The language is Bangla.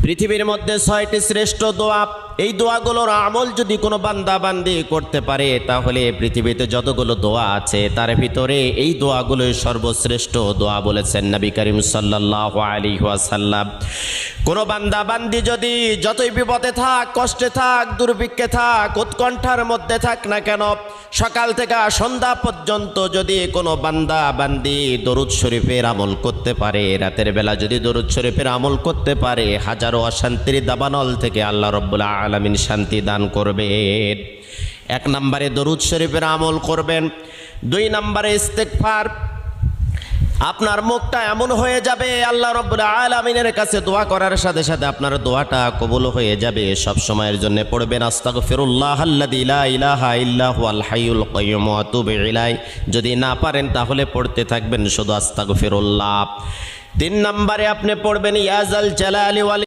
পৃথিবীর মধ্যে 6টি শ্রেষ্ঠ দোয়া, এই দোয়াগুলোর আমল যদি কোনো বান্দা বান্দি করতে পারে তাহলে পৃথিবীতে যতগুলো দোয়া আছে তার ভিতরে এই দোয়াগুলোই সর্বশ্রেষ্ঠ দোয়া বলেছেন নবী করিম সাল্লাল্লাহু আলাইহি ওয়াসাল্লাম। কোনো বান্দা বান্দি যদি যতই বিপদে থাক, কষ্টে থাক, দুর্ভিক্ষে থাক, উৎকণ্ঠার মধ্যে থাক না কেন, সকাল থেকে সন্ধ্যা পর্যন্ত যদি কোনো বান্দা বান্দি দরুদ শরীফের আমল করতে পারে, রাতের বেলা যদি দরুদ শরীফের আমল করতে পারে, হাজারো অশান্তির দাবানল থেকে আল্লাহ রাব্বুল আলামিন শান্তি দান করবেন। 1 নম্বরে দরুদ শরীফের আমল করবেন। 2 নম্বরে ইস্তেগফার। আপনার মুখটা এমন হয়ে যাবে আল্লাহ রাব্বুল আলামিনের কাছে দোয়া করার সাথে সাথে আপনার দোয়াটা কবুল হয়ে যাবে। সব সময়ের জন্য পড়বেন আস্তাগফিরুল্লাহ আল্লাযী লা ইলাহা ইল্লা হুয়াল হাইয়ুল কাইয়্যুম ওয়া আতুবু ইলাইহি। যদি না পারেন তাহলে পড়তে থাকবেন শুধু আস্তাগফিরুল্লাহ। 3 নম্বরে আপনি পড়বেন ইয়া যাল জালালি ওয়াল